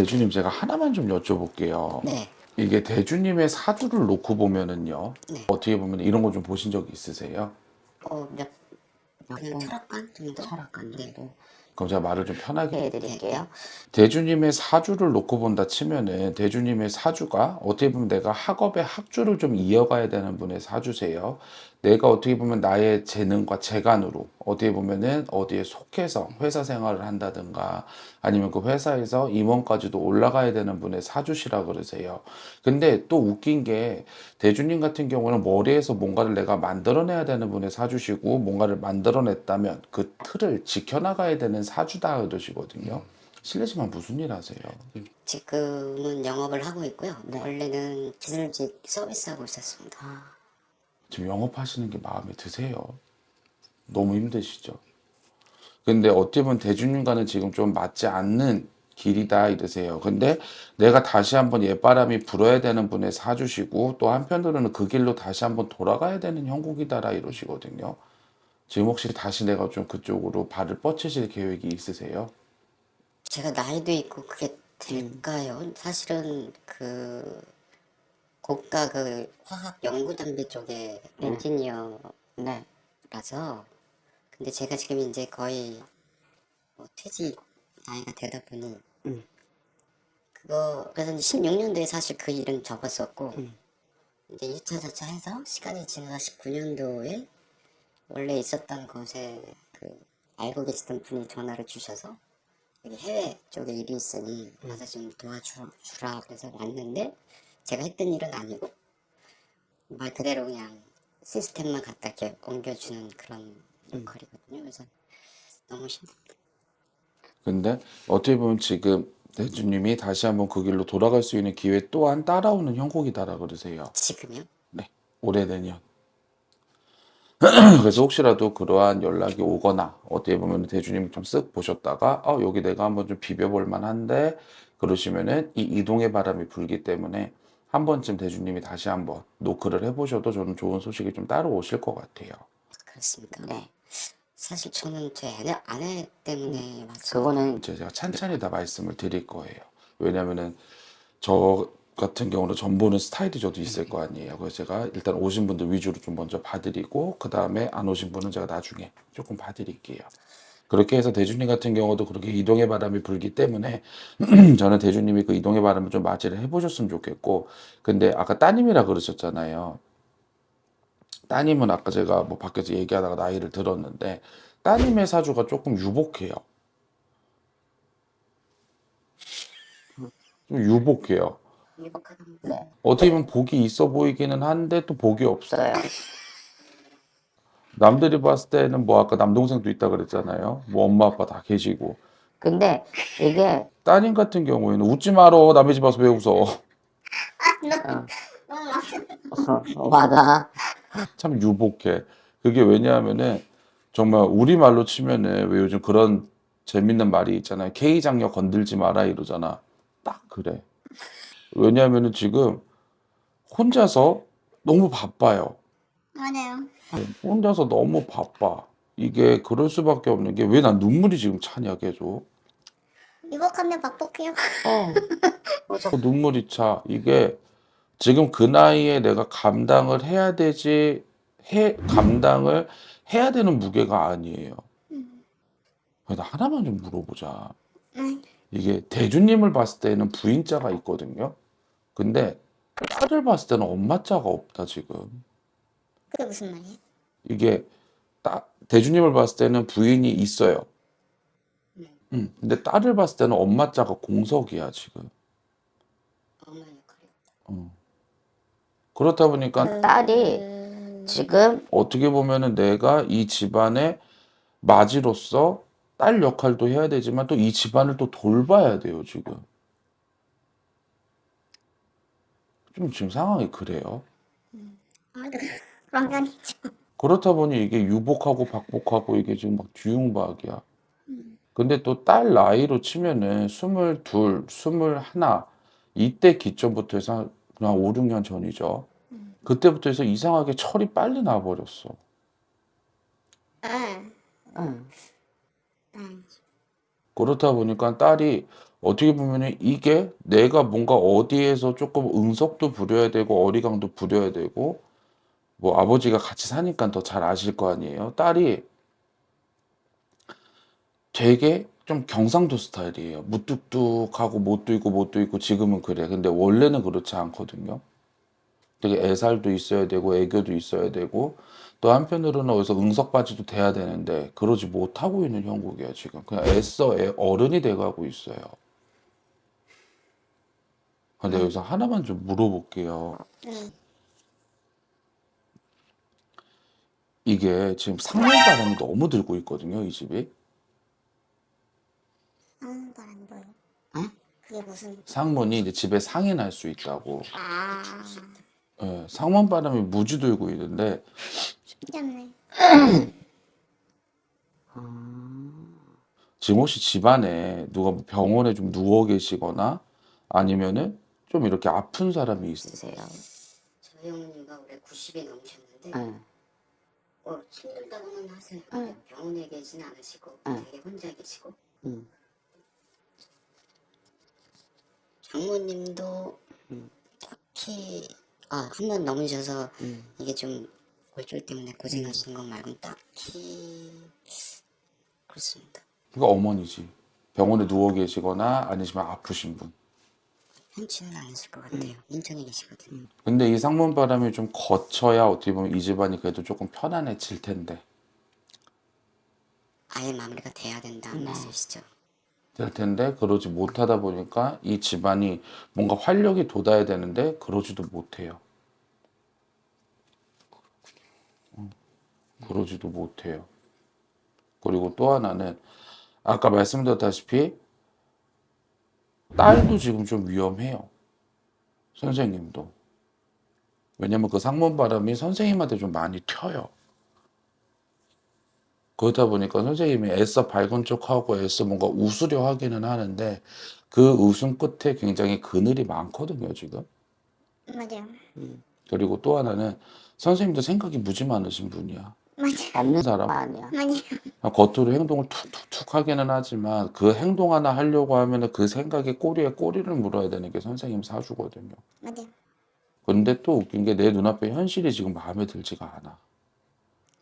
대주님 제가 하나만 좀 여쭤볼게요. 네. 이게 대주님의 사주를 놓고 보면은요. 네. 어떻게 보면 이런 거 좀 보신 적 있으세요? 그냥 철학관 정도? 철학관 정도 그럼 제가 말을 좀 편하게 해드릴게요. 대주님의 사주를 놓고 본다 치면은 대주님의 사주가 어떻게 보면 내가 학업의 학주를 좀 이어가야 되는 분의 사주세요. 내가 어떻게 보면 나의 재능과 재간으로 어떻게 보면은 어디에 속해서 회사 생활을 한다든가 아니면 그 회사에서 임원까지도 올라가야 되는 분의 사주시라 그러세요. 근데 또 웃긴 게 대주님 같은 경우는 머리에서 뭔가를 내가 만들어내야 되는 분의 사주시고 뭔가를 만들어냈다면 그 틀을 지켜나가야 되는 사주다 그러시거든요. 실례지만 무슨 일 하세요? 지금은 영업을 하고 있고요. 원래는 기술직 서비스하고 있었습니다. 지금 영업하시는 게 마음에 드세요? 너무 힘드시죠? 근데 어떻게 보면 대주님과는 지금 좀 맞지 않는 길이다 이러세요. 근데 내가 다시 한번 옛바람이 불어야 되는 분의 사주시고 또 한편으로는 그 길로 다시 한번 돌아가야 되는 형국이다라 이러시거든요. 지금 혹시 다시 내가 좀 그쪽으로 발을 뻗치실 계획이 있으세요? 제가 나이도 있고 그게 될까요? 사실은 그 고가 그 화학 연구 장비 쪽에 엔지니어라서 근데 제가 지금 이제 거의 뭐 퇴직 나이가 되다 보니 그거 그래서 16년도에 사실 그 일은 접었었고 이제 2차 4차 해서 시간이 지나서 19년도에 원래 있었던 곳에 그 알고 계시던 분이 전화를 주셔서 여기 해외 쪽에 일이 있으니 가서 좀 도와주라 그래서 왔는데 제가 했던 일은 아니고 말 그대로 그냥 시스템만 갖다 이렇게 옮겨주는 그런 역할이거든요. 그래서 너무 힘듭니다. 근데 어떻게 보면 지금 대주님이 다시 한번 그 길로 돌아갈 수 있는 기회 또한 따라오는 형국이다라 그러세요. 지금요? 네. 올해 내년. 그래서 혹시라도 그러한 연락이 오거나 어떻게 보면 대주님 좀 쓱 보셨다가 여기 내가 한번 좀 비벼볼 만한데 그러시면은 이 이동의 바람이 불기 때문에 한 번쯤 대주님이 다시 한번 노크를 해보셔도 저는 좋은 소식이 좀 따라오실 것 같아요. 그렇습니까? 네. 사실 저는 제 아내 때문에 왔죠. 그거는 제가 찬찬히 다 말씀을 드릴 거예요. 왜냐면은 저 같은 경우는 전 보는 스타일이 저도 있을 거 아니에요. 그래서 제가 일단 오신 분들 위주로 좀 먼저 봐드리고 그 다음에 안 오신 분은 제가 나중에 조금 봐드릴게요. 그렇게 해서 대주님 같은 경우도 그렇게 이동의 바람이 불기 때문에 저는 대주님이 그 이동의 바람을 좀 맞이를 해보셨으면 좋겠고 근데 아까 따님이라 그러셨잖아요. 따님은 아까 제가 뭐 밖에서 얘기하다가 나이를 들었는데 따님의 사주가 조금 유복해요. 좀 유복해요. 네. 어떻게 보면 복이 있어 보이기는 한데 또 복이 없어요. 없어요. 남들이 봤을 때는 뭐 아까 남동생도 있다 그랬잖아요. 뭐 엄마 아빠 다 계시고 근데 이게 따님 같은 경우에는 웃지 말어 남의 집 와서 왜 웃어. 맞아. 참 유복해. 그게 왜냐하면은 정말 우리말로 치면은 왜 요즘 그런 재밌는 말이 있잖아요. K 장녀 건들지 마라 이러잖아. 딱 그래. 왜냐하면은 지금 혼자서 너무 바빠요. 맞아요. 혼자서 너무 바빠. 이게 그럴 수밖에 없는 게 왜 난 눈물이 지금 차냐 계속. 유복한데 박복해요. 눈물이 차. 이게 지금 그 나이에 내가 감당을 해야 되지, 감당을 해야 되는 무게가 아니에요. 그래서 하나만 좀 물어보자. 네. 이게 대주님을 봤을 때는 부인자가 있거든요. 근데 딸을 봤을 때는 엄마자가 없다, 지금. 그게 무슨 말이에요? 이게 대주님을 봤을 때는 부인이 있어요. 근데 딸을 봤을 때는 엄마자가 공석이야, 지금. 엄마 역할이 그렇다 보니까 딸이 지금 어떻게 보면은 내가 이 집안의 맞이로서 딸 역할도 해야 되지만 또 이 집안을 또 돌봐야 돼요, 지금. 좀 지금 상황이 그래요. 아무래도 그런 게 아니죠. 그렇다 보니 이게 유복하고 박복하고 이게 지금 막 뒤숭박이야. 근데 또 딸 나이로 치면은 22, 21 이때 기점부터 해서 그냥 5, 6년 전이죠. 그때부터 해서 이상하게 철이 빨리 나버렸어. 네. 응. 네. 그렇다 보니까 딸이 어떻게 보면은 이게 내가 뭔가 어디에서 조금 응석도 부려야 되고 어리광도 부려야 되고 뭐 아버지가 같이 사니까 더 잘 아실 거 아니에요. 딸이 되게 좀 경상도 스타일이에요. 무뚝뚝하고 못도 있고 지금은 그래. 근데 원래는 그렇지 않거든요. 되게 애살도 있어야 되고 애교도 있어야 되고 또 한편으로는 어디서 응석바지도 돼야 되는데 그러지 못하고 있는 형국이야 지금. 그냥 애써 어른이 돼가고 있어요. 근데 여기서 하나만 좀 물어볼게요. 네. 이게 지금 상물바람이 너무 들고 있거든요, 이 집이. 상바람 뭐예요? 응? 그게 무슨? 상문이 이제 집에 상이 날 수 있다고. 아, 예, 상문바람이 무지 들고 있는데 신기하네. 지금 혹시 집안에 누가 뭐 병원에 좀 누워 계시거나 아니면은 좀 이렇게 아픈 사람이 있으세요? 저희 어머니가 올해 90이 넘으셨는데 응. 힘들다고는 하세요. 응. 병원에 계진 않으시고 응. 되게 혼자 계시고 응. 장모님도 딱히 한 번 넘으셔서 이게 좀 골절 때문에 고생하시는 것 말고는 딱히 그렇습니다. 그러니까 어머니지. 병원에 누워 계시거나 아니시면 아프신 분. 편치는 않으실 것 같아요. 인천에 계시거든요. 근데 이 상문바람이 좀 거쳐야 어떻게 보면 이 집안이 그래도 조금 편안해질 텐데. 아예 마무리가 돼야 된다는 말씀이시죠? 될 텐데 그러지 못하다 보니까 이 집안이 뭔가 활력이 돋아야 되는데 그러지도 못해요. 그러지도 못해요. 그리고 또 하나는 아까 말씀드렸다시피 딸도 지금 좀 위험해요. 선생님도. 왜냐면 그 상문바람이 선생님한테 좀 많이 튀어요. 그러다 보니까 선생님이 애써 밝은 척하고 애써 뭔가 웃으려 하기는 하는데 그 웃음 끝에 굉장히 그늘이 많거든요, 지금. 맞아요. 그리고 또 하나는 선생님도 생각이 무지 많으신 분이야. 맞아요. 없는 사람. 사람 아니야. 맞아요. 겉으로 행동을 툭툭툭 하기는 하지만 그 행동 하나 하려고 하면은 그 생각에 꼬리에 꼬리를 물어야 되는 게 선생님 사주거든요. 맞아요. 근데 또 웃긴 게 내 눈앞에 현실이 지금 마음에 들지가 않아.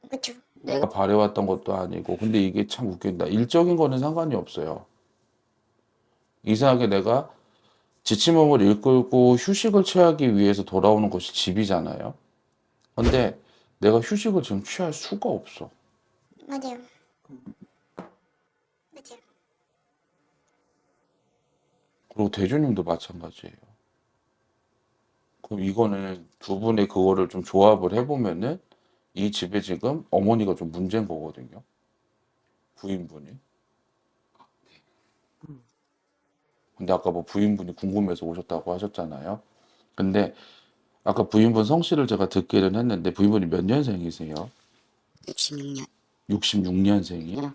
그쵸. 내가 바래왔던 것도 아니고. 근데 이게 참 웃긴다. 일적인 거는 상관이 없어요. 이상하게 내가 지친 몸을 이끌고 휴식을 취하기 위해서 돌아오는 것이 집이잖아요. 근데 내가 휴식을 지금 취할 수가 없어. 맞아요. 맞아요. 그리고 대주님도 마찬가지예요. 그럼 이거는 두 분의 그거를 좀 조합을 해보면은 이 집에 지금 어머니가 좀 문제인 거거든요. 부인분이. 근데 아까 뭐 부인분이 궁금해서 오셨다고 하셨잖아요. 근데 아까 부인분 성씨를 제가 듣기는 했는데 부인분이 몇 년생이세요? 66년 66년생이요?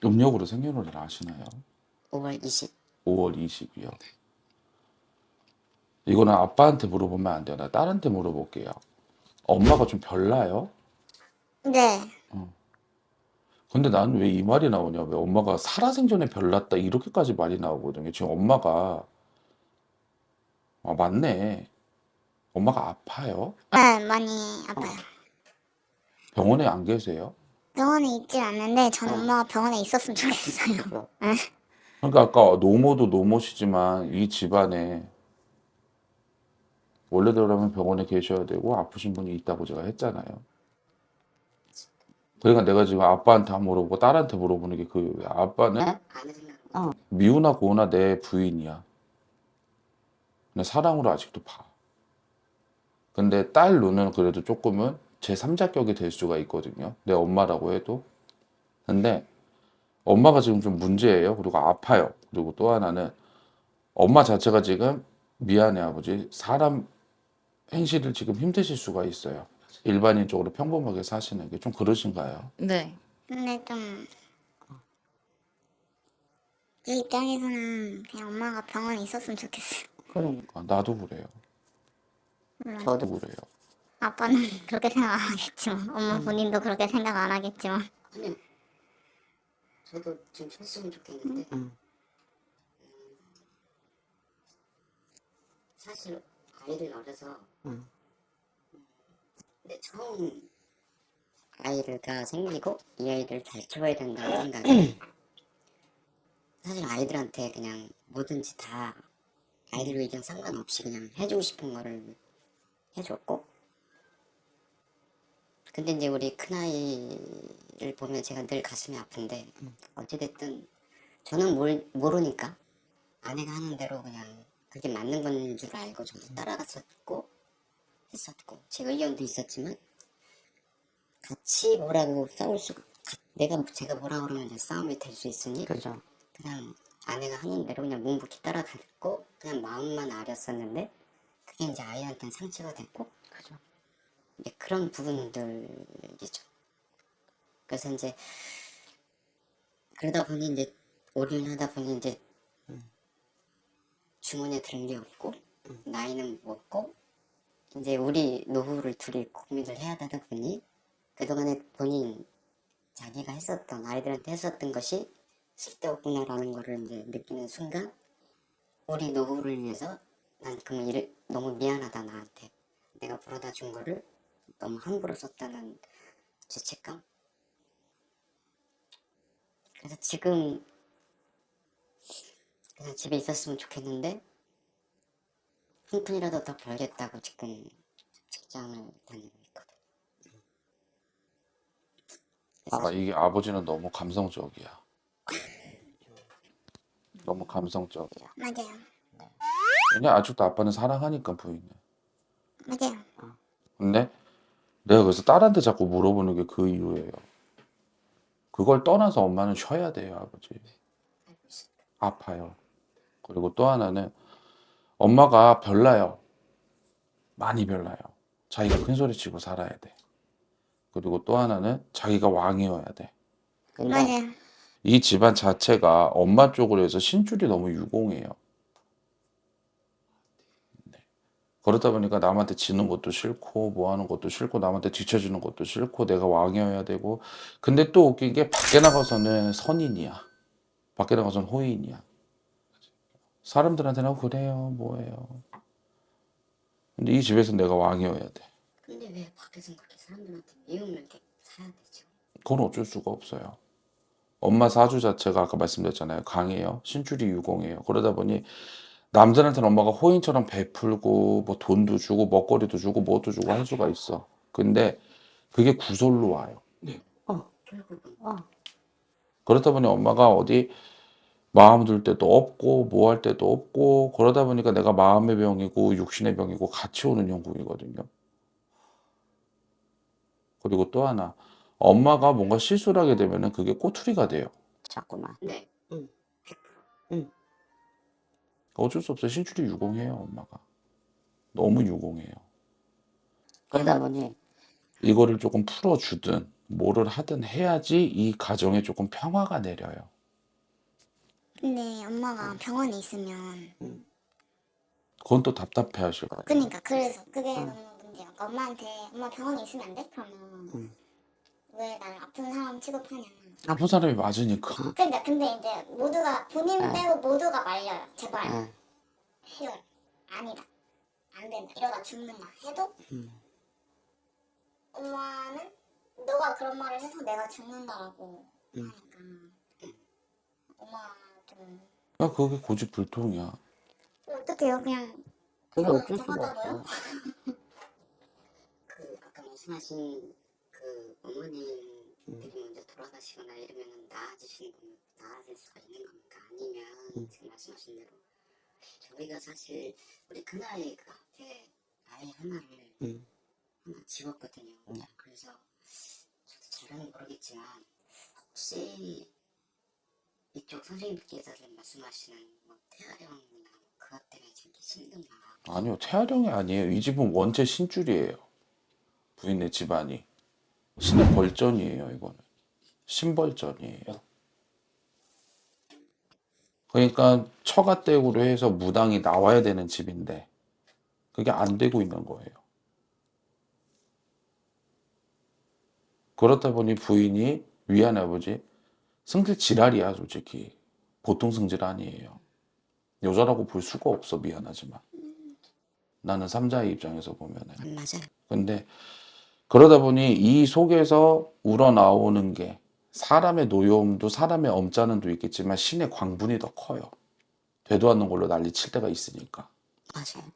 음력으로 생년월일 아시나요? 5월 20 5월 20이요. 이거는 아빠한테 물어보면 안 돼요. 나 딸한테 물어볼게요. 엄마가 좀 별나요? 네. 근데 나는 왜 이 말이 나오냐? 왜 엄마가 살아생전에 별났다 이렇게까지 말이 나오거든요. 지금 엄마가 맞네. 엄마가 아파요? 네, 많이 아파요. 병원에 안 계세요? 병원에 있진 않는데 전 엄마가 병원에 있었으면 좋겠어요. 네. 그러니까 아까 노모도 노모시지만 이 집안에 원래대로라면 병원에 계셔야 되고 아프신 분이 있다고 제가 했잖아요. 그러니까 내가 지금 아빠한테 한 물어보고 딸한테 물어보는 게 그 아빠는 아는 생각 미우나 고우나 내 부인이야. 근데 사랑으로 아직도 봐. 근데 딸 눈은 그래도 조금은 제 3자격이 될 수가 있거든요. 내 엄마라고 해도. 근데 엄마가 지금 좀 문제예요. 그리고 아파요. 그리고 또 하나는 엄마 자체가 지금 미안해 아버지. 사람 행실을 지금 힘드실 수가 있어요. 일반인적으로 평범하게 사시는 게 좀 그러신가요? 네. 근데 좀 제 입장에서는 그냥 엄마가 병원에 있었으면 좋겠어요. 그러니까 나도 그래요. 물론 저도 나도 그래요. 아빠는 그렇게 생각 안 하겠지만 엄마 본인도 그렇게 생각 안 하겠지만 아니 저도 좀 쉬었으면 좋겠는데 사실 아이를 어려서 근데 처음 아이가 생기고 이 아이를 잘 키워야 된다는 생각에 사실 아이들한테 그냥 뭐든지 다 아이들 의견 상관없이 그냥 해주고 싶은 거를 해줬고 근데 이제 우리 큰아이를 보면 제가 늘 가슴이 아픈데 어찌됐든 저는 모르니까 아내가 하는 대로 그냥 그게 맞는 건 줄 알고 저도 따라갔었고 했었고 제 의견도 있었지만 같이 뭐라고 싸울 수가 제가 뭐라 그러면 이제 싸움이 될 수 있으니 그죠. 그냥 아내가 하는 대로 그냥 묵묵히 따라갔고 그냥 마음만 아렸었는데 그게 이제 아이한테는 상처가 됐고 그죠. 이제 그런 부분들이죠. 그래서 이제 그러다 보니 이제 올인하다 보니 이제 주머니에 드는 게 없고 나이는 먹고 이제 우리 노후를 둘이 고민을 해야 되다 보니 그동안에 본인 자기가 했었던 아이들한테 했었던 것이 쓸데없구나라는 거를 이제 느끼는 순간 우리 노후를 위해서 난 그럼 너무 미안하다 나한테 내가 벌어다 준 거를 너무 함부로 썼다는 죄책감 그래서 지금 그냥 집에 있었으면 좋겠는데 한 푼이라도 더 벌겠다고 지금 직장을 다니고 있거든. 아, 이게 아버지는 너무 감성적이야. 너무 감성적이야. 맞아요. 왜냐 아직도 아빠는 사랑하니까 부인을. 맞아요. 근데 내가 그래서 딸한테 자꾸 물어보는 게 그 이유예요. 그걸 떠나서 엄마는 쉬어야 돼요, 아버지. 아파요. 그리고 또 하나는 엄마가 별나요. 많이 별나요. 자기가 큰 소리 치고 살아야 돼. 그리고 또 하나는 자기가 왕이어야 돼. 근데 맞아요. 이 집안 자체가 엄마 쪽으로 해서 신줄이 너무 유공해요. 그러다 보니까 남한테 지는 것도 싫고 뭐 하는 것도 싫고 남한테 뒤처지는 것도 싫고 내가 왕이어야 되고 근데 또 웃긴 게 밖에 나가서는 선인이야. 밖에 나가서는 호인이야. 사람들한테는 그래요 뭐예요. 근데 이 집에서 내가 왕이어야 돼. 근데 왜 밖에서 그렇게 사람들한테 미움을 이렇게 사야 되죠? 그건 어쩔 수가 없어요. 엄마 사주 자체가 아까 말씀드렸잖아요. 강해요. 신줄이 유공해요. 그러다 보니 남들한테는 엄마가 호인처럼 베풀고 뭐 돈도 주고 먹거리도 주고 뭐도 주고 할 수가 있어. 근데 그게 구설로 와요. 결국은 그러다 보니 엄마가 어디 마음 둘 때도 없고 뭐 할 때도 없고 그러다 보니까 내가 마음의 병이고 육신의 병이고 같이 오는 형국이거든요. 그리고 또 하나 엄마가 뭔가 실수를 하게 되면은 그게 꼬투리가 돼요. 자꾸만. 네. 어쩔 수 없어요. 신줄이 유공해요, 엄마가. 너무 유공해요. 그러다 보니 이거를 조금 풀어주든 뭐를 하든 해야지 이 가정에 조금 평화가 내려요. 근데 엄마가 병원에 있으면 그건 또 답답해 하실 거예요. 그러니까 그래서 그게 너무 문제야. 그러니까 엄마한테 엄마 병원에 있으면 안 돼? 그러면 왜 날 아픈 사람 취급하냐. 아픈 사람이 맞으니까. 그러니까 근데 이제 모두가 본인 빼고 모두가 말려요. 제발 응. 쉬어. 아니다. 안 된다. 이러다 죽는다 해도 엄마는 너가 그런 말을 해서 내가 죽는다라고 하니까 엄마 좀 야, 그게 고집불통이야. 어떡해요 그냥 그게 어쩔 수가 저거다고요? 없어. 그 아까 말씀하신 그 어머님들이 먼저 돌아가시거나 이러면 나아질 수가 있는 겁니까? 아니면 지금 말씀하신 대로 저희가 사실 우리 큰아이한테 아이 하나를 하나 지웠거든요. 그래서 저도 잘은 모르겠지만 혹시 이쪽 선생님께서 말씀하시는 뭐 태아령이나 뭐 그것 때문에 지금 힘든가? 아니요, 태아령이 아니에요. 이 집은 원체 신줄이에요. 부인의 집안이. 신의 벌전이에요, 이거는. 신벌전이에요. 그러니까 처가댁으로 해서 무당이 나와야 되는 집인데 그게 안 되고 있는 거예요. 그렇다 보니 부인이 위안해 아버지 성질 지랄이야, 솔직히. 보통 성질 아니에요. 여자라고 볼 수가 없어, 미안하지만. 나는 삼자의 입장에서 보면은. 맞아요. 근데 그러다 보니 이 속에서 우러나오는 게 사람의 노여움도 사람의 엄자는도 있겠지만 신의 광분이 더 커요. 되도 않는 걸로 난리 칠 때가 있으니까. 맞아요.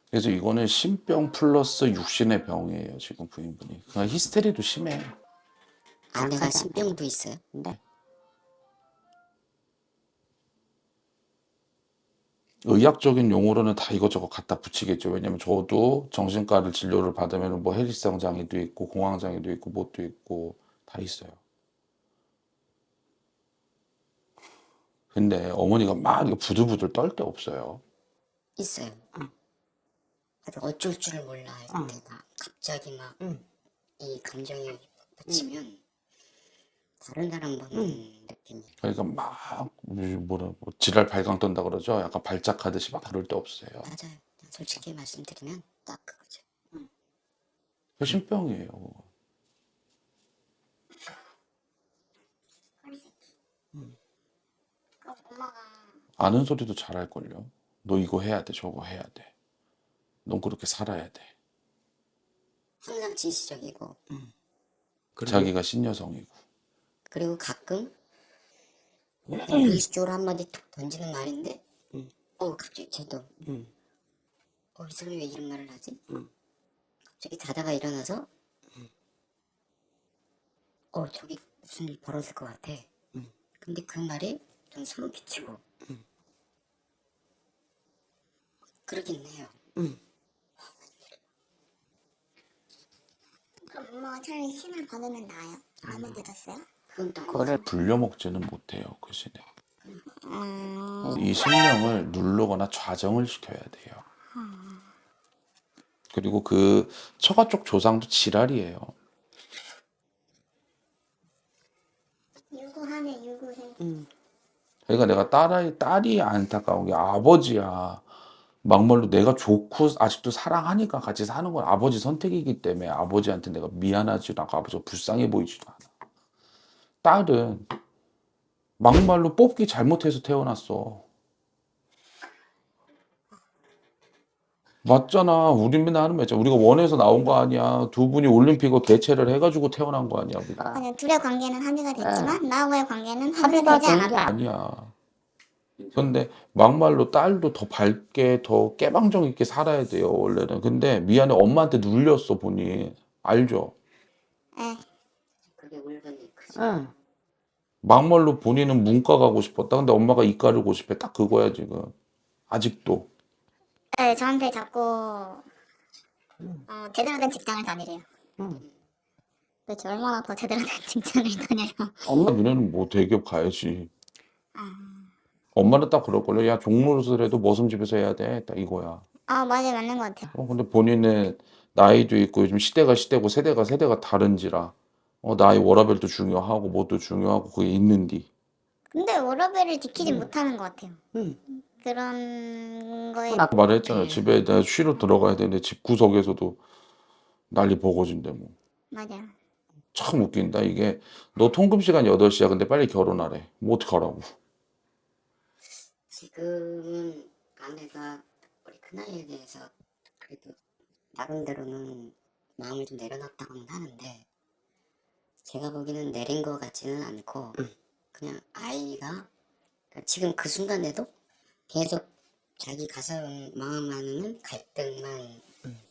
그래서 이거는 신병 플러스 육신의 병이에요, 지금 부인분이. 그냥 히스테리도 심해. 아내가 약하잖아요. 신병도 있어요. 네. 의학적인 용어로는 다 이것저것 갖다 붙이겠죠. 왜냐면 저도 정신과를 진료를 받으면 뭐 해리성 장애도 있고 공황 장애도 있고 뭣도 있고 다 있어요. 근데 어머니가 막 이거 부들부들 떨 데 없어요. 있어요. 아주 어쩔 줄을 몰라 할 때 막 갑자기 막 이 감정이 받치면 다른 사람 보는 느낌이. 그러니까 막 뭐라 뭐 지랄 발광 떤다 그러죠. 약간 발작하듯이 막 그럴 데 없어요. 맞아요. 솔직히 말씀드리면 딱 그거죠. 그 신병이에요. 그럼 엄마가 아는 소리도 잘할걸요. 너 이거 해야 돼, 저거 해야 돼. 넌 그렇게 살아야 돼. 항상 진취적이고 자기가 신여성이고. 그리고 가끔 무의식적으로 한마디 툭 던지는 말인데 갑자기 쟤도 이 사람이 왜 이런 말을 하지? 갑자기 자다가 일어나서 저기 무슨 일 벌어질 것 같아. 근데 그 말이 좀 소름 끼치고 그러긴 해요. 그럼 엄마가 차라리 신을 받으면 나아요? 너무 늦었어요? 그건 또 그거를 불려먹지는 못해요, 그 신에. 음, 이 신령을 누르거나 좌정을 시켜야 돼요. 그리고 그 처가 쪽 조상도 지랄이에요. 유구하네 유구해. 그러니까 내가 딸이 안타까운 게 아버지야. 막말로 내가 좋고 아직도 사랑하니까 같이 사는 건 아버지 선택이기 때문에 아버지한테 내가 미안하지도 않고 아버지가 불쌍해 보이지도 않아. 딸은 막말로 뽑기 잘못해서 태어났어. 맞잖아. 우리 맨날 하는 말 있잖아. 우리가 원해서 나온 거 아니야. 두 분이 올림픽을 개최를 해가지고 태어난 거 아니야. 우리가. 아니 둘의 관계는 합의가 됐지만 나하고의 관계는 합의가 합의가 되지 된 게 않았다. 아니야. 근데 막말로 딸도 더 밝게 더 깨방정 있게 살아야 돼요. 원래는. 근데 미안해 엄마한테 눌렸어 보니. 알죠? 예. 그게 울분이 크지. 응. 막말로 본인은 문과 가고 싶었다. 근데 엄마가 이과를 고집해. 딱 그거야 지금. 아직도. 네, 저한테 자꾸 제대로 된 직장을 다니래요. 도대체 얼마나 더 제대로 된 직장을 다녀요? 엄마 눈에는 뭐 대기업 가야지. 엄마는 딱 그럴걸요. 야 종로릇을 해도 머슴집에서 해야 돼. 딱 이거야. 맞아요, 맞는 것 같아요. 근데 본인은 나이도 있고 요즘 시대가 시대고 세대가 다른지라 나이 워라밸도 중요하고 뭣도 중요하고 그게 있는디. 근데 워라밸을 지키지 못하는 것 같아요. 응. 그런 거에 나 말했잖아요. 집에 내가 쉬러 들어가야 되는데 집 구석에서도 난리 버거진대 뭐. 맞아요. 참 웃긴다. 이게 너 통금 시간 8시야. 근데 빨리 결혼하래. 뭐 어떡하라고. 지금은 아내가 우리 큰아이에 대해서 그래도 나름대로는 마음을 좀 내려놨다고는 하는데 제가 보기에는 내린 것 같지는 않고 그냥 아이가 그러니까 지금 그 순간에도 계속 자기 가슴 마음 안에는 갈등만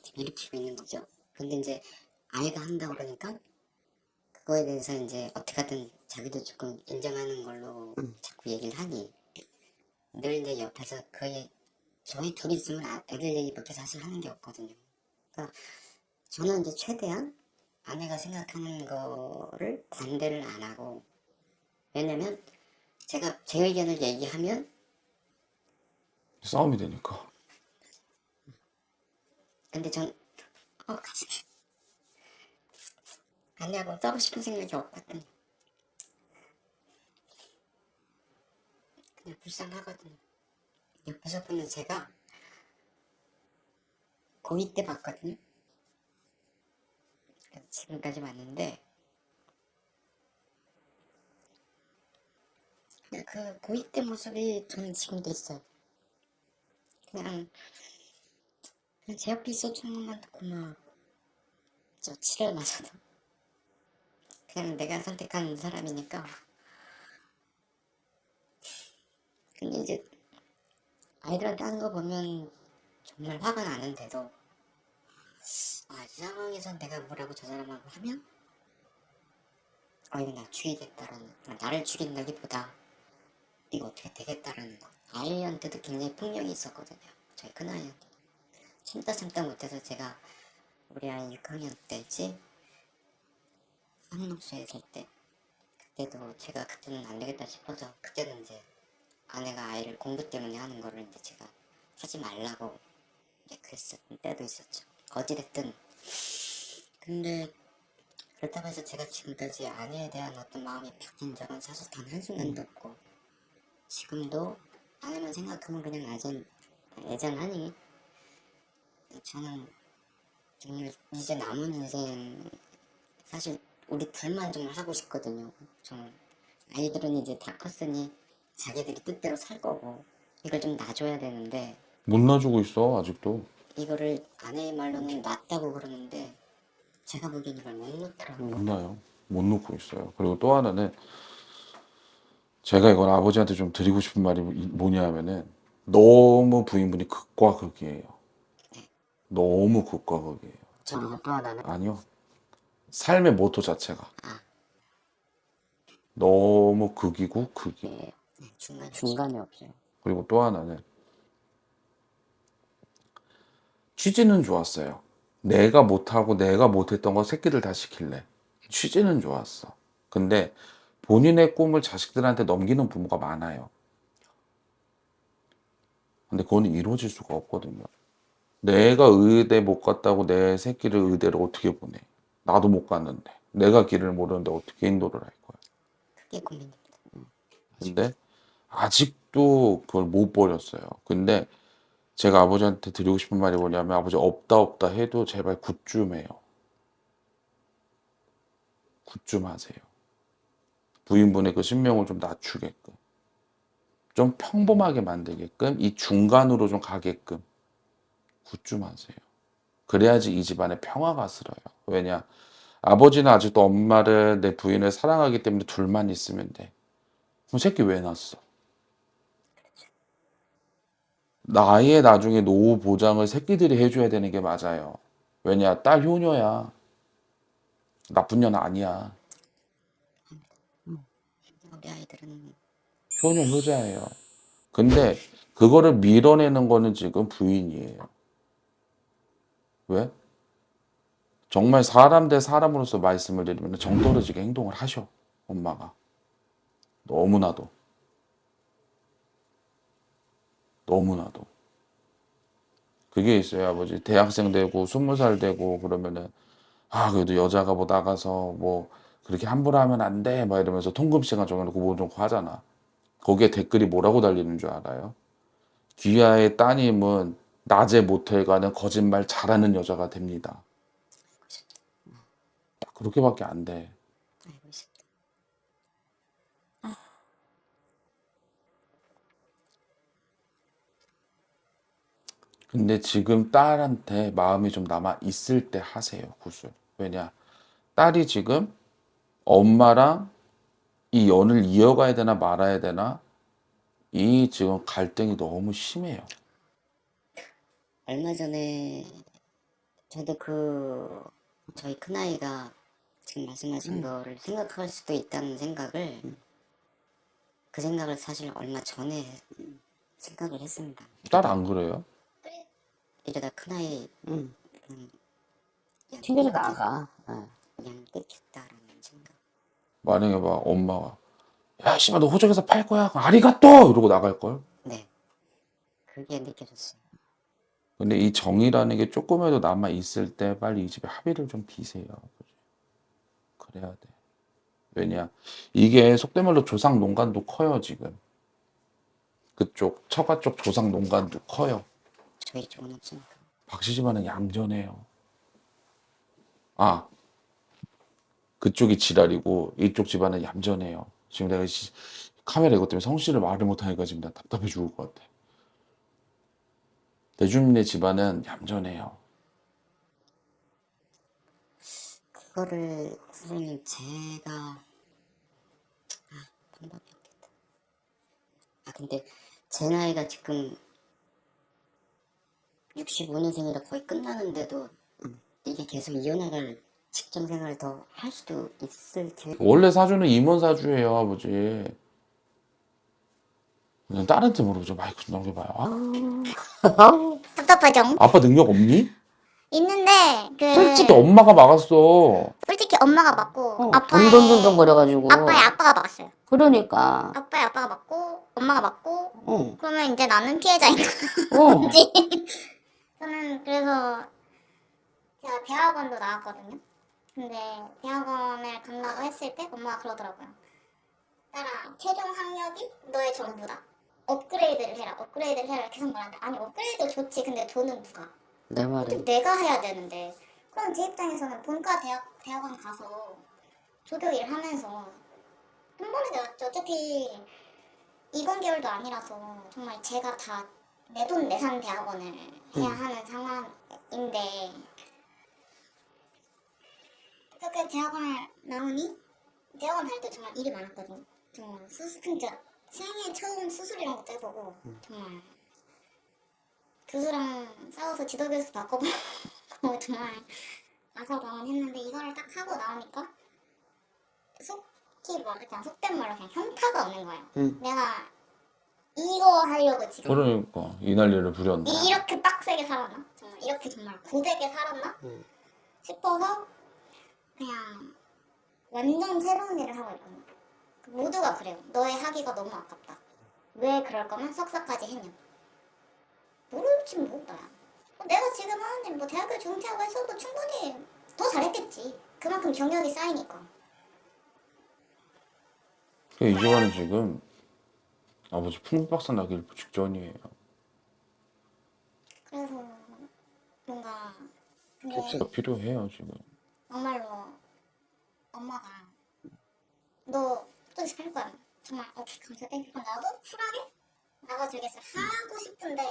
지금 일으키고 있는 거죠. 근데 이제 아이가 한다고 그러니까 그거에 대해서 이제 어떻게든 자기도 조금 인정하는 걸로 자꾸 얘기를 하니 늘 이제 옆에서 저희 둘이 있으면 애들 얘기밖에 사실 하는 게 없거든요. 그러니까 저는 이제 최대한 아내가 생각하는 거를 반대를 안 하고 왜냐면 제가 제 의견을 얘기하면 싸움이 되니까. 근데 전 아내하고 싸우고 싶은 생각이 없거든요. 그냥 불쌍하거든요. 옆에서 보는 제가 고2 때 봤거든요. 그래서 지금까지 왔는데 그냥 그 고2 때 모습이 저는 지금도 있어요. 그냥 제 옆에 있어주는 것만 듣고 막저 치를 맞아도 그냥 내가 선택한 사람이니까. 근데 이제 아이들한테 하는 거 보면 정말 화가 나는데도 이 상황에서 내가 뭐라고 저 사람하고 하면 이거 나 죽이겠다라는, 나를 죽인다기보다 이거 어떻게 되겠다라는 거. 아이한테도 굉장히 폭력이 있었거든요. 저희 큰아이한테 참다 못해서 제가 우리 아이 6학년 때지 상록수에 있을 때 그때도 제가 그때는 안 되겠다 싶어서 그때는 이제 아내가 아이를 공부 때문에 하는 거를 이제 제가 하지 말라고 이제 그랬었던 때도 있었죠. 어찌됐든 근데 그렇다고 해서 제가 지금까지 아내에 대한 어떤 마음이 바뀐 적은 사실 단 한순간도 없고 지금도 아내만 생각하면 그냥 애잔하니 저는 정말 이제 남은 인생 사실 우리 둘만 좀 하고 싶거든요. 정말 아이들은 이제 다 컸으니 자기들이 뜻대로 살 거고 이걸 좀 놔줘야 되는데 못 놔주고 있어 아직도. 이거를 아내의 말로는 놨다고 그러는데 제가 보기엔 이걸 못 놓더라고요. 못 놔요. 못 놓고 있어요. 그리고 또 하나는 제가 이건 아버지한테 좀 드리고 싶은 말이 뭐냐 하면은 너무 부인분이 극과 극이에요. 너무 극과 극이에요. 그리고 또 하나는 아니요. 삶의 모토 자체가 너무 극이고 극이에요. 예, 중간에 중간이 없어요. 그리고 또 하나는 취지는 좋았어요. 내가 못하고 내가 못했던 거 새끼들 다 시킬래. 취지는 좋았어. 근데 본인의 꿈을 자식들한테 넘기는 부모가 많아요. 근데 그거는 이루어질 수가 없거든요. 내가 의대 못 갔다고 내 새끼를 의대를 어떻게 보내? 나도 못 갔는데. 내가 길을 모르는데 어떻게 인도를 할 거야? 그게 고민입니다. 근데 아직도 그걸 못 버렸어요. 근데 제가 아버지한테 드리고 싶은 말이 뭐냐면 아버지 없다 해도 제발 굿 좀 해요. 굿 좀 하세요. 부인분의 그 신명을 좀 낮추게끔. 좀 평범하게 만들게끔 이 중간으로 좀 가게끔 굿 좀 하세요. 그래야지 이 집안에 평화가 슬어요. 왜냐? 아버지는 아직도 엄마를 내 부인을 사랑하기 때문에 둘만 있으면 돼. 그럼 새끼 왜 낳았어? 나의 나중에 노후 보장을 새끼들이 해줘야 되는 게 맞아요. 왜냐? 딸 효녀야. 나쁜 년 아니야. 우리 아이들은 효녀 효자예요. 근데 그거를 밀어내는 거는 지금 부인이에요. 왜? 정말 사람 대 사람으로서 말씀을 드리면 정 떨어지게 행동을 하셔. 엄마가. 너무나도. 너무나도. 그게 있어요, 아버지. 대학생 되고 20살 되고 그러면은 그래도 여자가 뭐 나가서 뭐 그렇게 함부로 하면 안 돼. 막 이러면서 통금 시간 정해놓고 뭐 좀 하잖아. 거기에 댓글이 뭐라고 달리는 줄 알아요? 귀하의 따님은 낮에 모텔 가는 거짓말 잘하는 여자가 됩니다. 딱 그렇게밖에 안 돼. 알고 있습니다. 근데 지금 딸한테 마음이 좀 남아 있을 때 하세요, 굿을. 왜냐? 딸이 지금 엄마랑 이 연을 이어가야 되나 말아야 되나 이 지금 갈등이 너무 심해요. 얼마 전에 저도 저희 큰아이가 지금 말씀하신 거를 생각할 수도 있다는 생각을 그 생각을 사실 얼마 전에 생각을 했습니다. 딸 안 그래요? 이러다 큰아이 응. 양 튕겨져 끊겠- 나가. 양 끊겠다라는 생각. 만약에 막 엄마가 야 씨발 너 호적에서 팔 거야? 아리가또 이러고 나갈 걸. 네, 그게 느껴졌어요. 근데 이 정이라는 게 조금이라도 남아 있을 때 빨리 이 집에 합의를 좀 비세요. 그래야 돼. 왜냐? 이게 속된 말로 조상 농간도 커요 지금. 그쪽 처가 쪽 조상 농간도 커요. 저희 쪽은 없으니까. 박씨 집안은 얌전해요. 아 그쪽이 지랄이고 이쪽 집안은 얌전해요. 지금 내가 카메라 이것 때문에 성씨를 말을 못하니까 지금 나 답답해 죽을 것 같아. 대주민의 집안은 얌전해요. 그거를 선생님 제가 방법이 없겠다. 근데 제 나이가 지금 65년생이라 거의 끝나는데도 이게 계속 이어나갈 직장 생활을 더 할 수도 있을 계획. 원래 사주는 임원 사주예요, 아버지. 그냥 딸한테 물어보죠. 마이크 좀 넘겨봐요. 답답하죠? 아빠 능력 없니? 있는데 그 솔직히 엄마가 막았어. 솔직히 엄마가 맞고 돈돈돈돈 거려가지고. 아빠의 아빠가 막았어요. 그러니까. 아빠의 아빠가 맞고 엄마가 맞고 어. 그러면 이제 나는 피해자인 어. 거지. 저는 그래서 제가 대학원도 나왔거든요. 근데 대학원을 간다고 했을 때 엄마가 그러더라고요. 딸아, 최종 학력이 너의 전부다. 업그레이드를 해라. 업그레이드를 해라. 계속 말하는데 아니 업그레이드 좋지. 근데 돈은 누가? 내 말은. 내가 해야 되는데. 그럼 제 입장에서는 본과 대학원 가서 조교 일 하면서 돈 버는 게 낫죠. 어차피 이번 개월도 아니라서 정말 제가 다 내 돈 내산 대학원을 해야 하는 상황인데 그렇게 대학원을 나오니 대학원 다닐 때 정말 일이 많았거든요. 정말 진짜 생애 처음 수술이란 것도 해보고 정말 교수랑 싸워서 지도교수 바꿔보고 정말 아사방언했는데 이거를 딱 하고 나오니까 그냥 속된 말로 그냥 현타가 오는 거예요. 내가 이거 하려고 지금 그러니까 이 난리를 부렸네. 이렇게 빡세게 살았나? 정말 이렇게 정말 고되게 살았나? 싶어서 그냥 완전 새로운 일을 하고 있거든요. 모두가 그래요. 너의 학위가 너무 아깝다. 왜 그럴 거면 석사까지 했냐? 모르지 뭐 나야. 내가 지금 하는 일 뭐 대학을 중퇴하고 했어도 충분히 더 잘했겠지. 그만큼 경력이 쌓이니까. 이 집안은 지금 아버지 풍박사 나길 직전이에요. 그래서 뭔가 족쇄가 필요해요 지금. 정말로 엄마가 너 어떻게 할 거야? 정말 오케이 감사 땡큐. 그럼 나도 쿨하게 나가주겠어. 하고 싶은데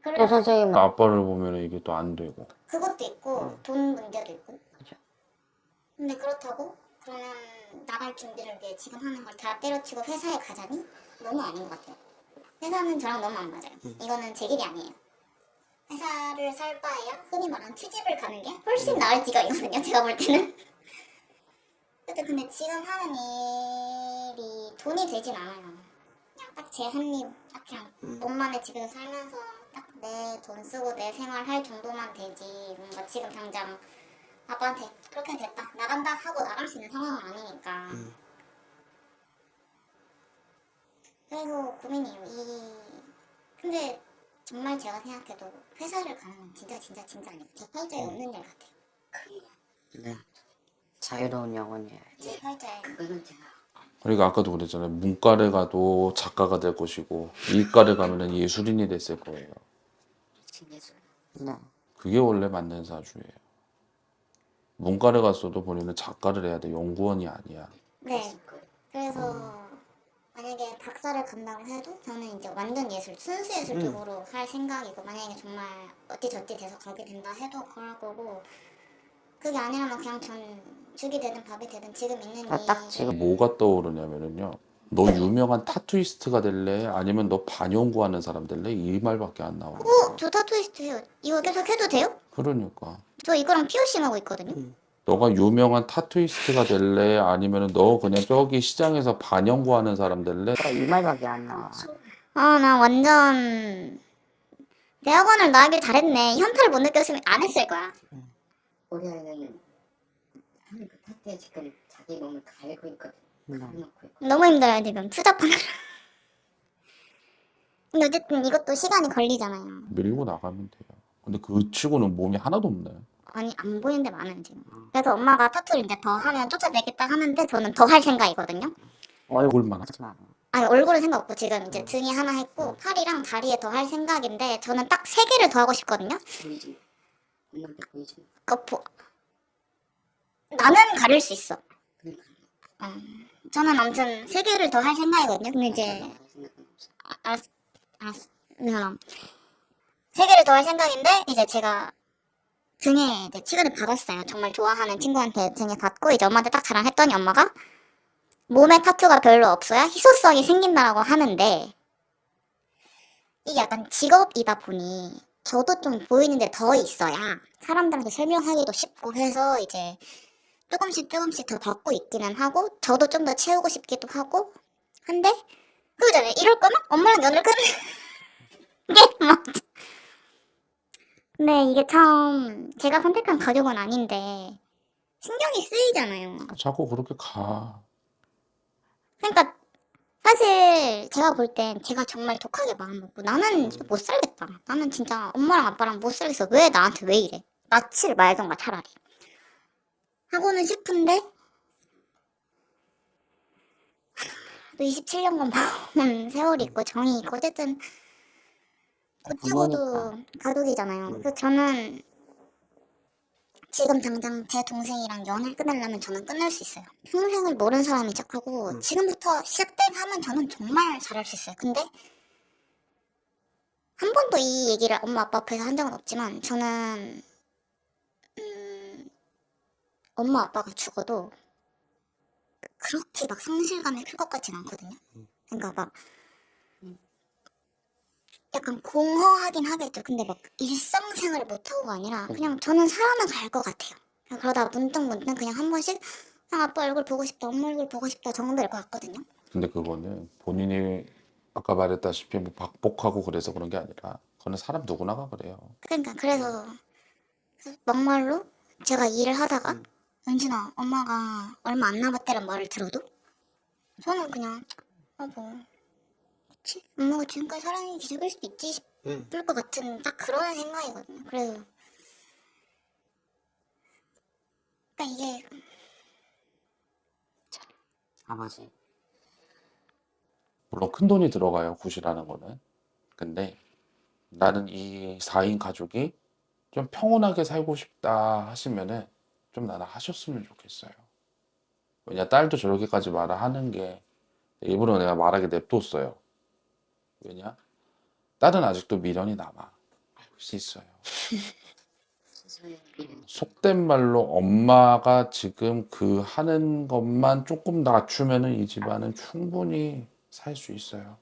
또 그래 선생님. 아빠를 보면 이게 또 안 되고. 그것도 있고 돈 문제도 있고. 그죠. 근데 그렇다고 그러면 나갈 준비를 위해 지금 하는 걸 다 때려치고 회사에 가자니 너무 아닌 것 같아요. 회사는 저랑 너무 안 맞아요. 이거는 제 길이 아니에요. 회사를 살 바에야 흔히 말하는 취직을 가는 게 훨씬 나을 지경이거든요. 제가 볼 때는. 근데 지금 하는 일이 돈이 되진 않아요. 그냥 딱 제 한 입, 딱 그냥 몸만의 집에서 살면서 딱 내 돈 쓰고 내 생활 할 정도만 되지. 뭔가 지금 당장 아빠한테 그렇게 됐다 나간다 하고 나갈 수 있는 상황은 아니니까. 그래서 고민이에요. 근데 정말 제가 생각해도 회사를 가는 건 진짜 아니에요. 제 팔자에 없는 일 같아요. 네. 자유로운 영혼이에요. 제 팔자에 그거는 제가 그러니까 아까도 그랬잖아요. 문과를 가도 작가가 될 것이고 이과를 가면은 예술인이 됐을 거예요. 신예술. 네. 그게 원래 맞는 사주예요. 문과를 갔어도 본인은 작가를 해야 돼. 연구원이 아니야. 네. 그래서 만약에 박사를 간다고 해도 저는 이제 완전 예술, 순수 예술 쪽으로 할 생각이고 만약에 정말 어찌저찌 돼서 가게 된다 해도 그럴 거고 그게 아니라면 그냥 전 죽이 되든 밥이 되든 지금 있는 딱 지금. 뭐가 떠오르냐면은요. 너 유명한 타투이스트가 될래? 아니면 너 반연구하는 사람 될래? 이 말밖에 안 나와. 저 타투이스트 해요. 이거 계속 해도 돼요? 그러니까 저 이거랑 피어싱 하고 있거든요. 너가 유명한 타투이스트가 될래? 아니면은 너 그냥 저기 시장에서 반연구하는 사람 될래? 이 말밖에 안 나와. 나 완전 대학원을 나가길 잘했네. 현타를 못 느꼈으면 안 했을 거야. 우리 아이는 하는 그 파트에 지금 자기 몸을 갈고 있거든. 갈아놓고 있고. 너무 힘들어요 지금 투잡하느라. 근데 어쨌든 이것도 시간이 걸리잖아요. 밀고 나가면 돼요. 근데 그 치고는 몸이 하나도 없네. 아니 안 보이는 데 많아요 지금. 그래서 엄마가 타투를 이제 더 하면 쫓아내겠다 하는데 저는 더 할 생각이거든요. 얼굴만 하지. 하지 마. 아니 얼굴은 생각 없고 지금 이제 등에 하나 했고 팔이랑 다리에 더 할 생각인데 저는 딱 3개를 더 하고 싶거든요. 보이지? 엄마한테 보이지? 그러니까 나는 가릴 수 있어. 저는 아무튼 3개를 더 할 생각이거든요. 근데 이제 알았어. 그럼 3개를 더 할 생각인데 이제 제가 등에 이제 치료를 받았어요. 정말 좋아하는 친구한테 등에 받고 이제 엄마한테 딱 자랑했더니 엄마가 몸에 타투가 별로 없어야 희소성이 생긴다라고 하는데 이게 약간 직업이다 보니 저도 좀 보이는데 더 있어야 사람들한테 설명하기도 쉽고 해서 이제 조금씩 더 받고 있기는 하고 저도 좀 더 채우고 싶기도 하고 한데 그거잖아요. 이럴 거면 엄마랑 연을 끊는 게 맞죠. 근데 이게 참 제가 선택한 가족은 아닌데 신경이 쓰이잖아요. 자꾸 그렇게 가. 그러니까 사실 제가 볼 땐 제가 정말 독하게 마음먹고 나는 진짜 못 살겠다. 나는 진짜 엄마랑 아빠랑 못 살겠어. 왜 나한테 왜 이래? 낯을 말던가 차라리. 하고는 싶은데 또 27년간 봐온 세월이 있고 정이 있고 어쨌든 곧 죽어도 가족이잖아요. 그래서 저는 지금 당장 제 동생이랑 연을 끊으려면 저는 끊을 수 있어요. 평생을 모르는 사람이 시작하고 지금부터 시작된 하면 저는 정말 잘할 수 있어요. 근데 한 번도 이 얘기를 엄마 아빠 앞에서 한 적은 없지만 저는 엄마 아빠가 죽어도 그렇게 막 상실감이 클 것 같진 않거든요. 그러니까 막 약간 공허하긴 하겠죠. 근데 막 일상생활을 못하고가 아니라 그냥 저는 살아는 갈 것 같아요. 그냥 그러다 문득 그냥 한 번씩 그냥 아빠 얼굴 보고 싶다, 엄마 얼굴 보고 싶다 정도일 것 같거든요. 근데 그거는 본인이 아까 말했다시피 뭐 박복하고 그래서 그런 게 아니라 그거는 사람 누구나가 그래요. 그러니까 그래서 막말로 제가 일을 하다가 연진아 엄마가 얼마 안 남았다는 말을 들어도 저는 그냥 뭐 그치? 엄마가 지금까지 사랑이 기적일 수도 있지 싶을 것 같은 딱 그런 생각이거든요. 그래서 그러니까 이게 아버지. 물론 큰 돈이 들어가요, 굿이라는 거는. 근데 나는 이 4인 가족이 좀 평온하게 살고 싶다 하시면은 좀 나는 하셨으면 좋겠어요. 왜냐, 딸도 저렇게까지 말을 하는 게 일부러 내가 말하게 냅뒀어요. 왜냐? 딸은 아직도 미련이 남아. 알 수 있어요. 속된 말로 엄마가 지금 그 하는 것만 조금 낮추면은 이 집안은 충분히 살 수 있어요.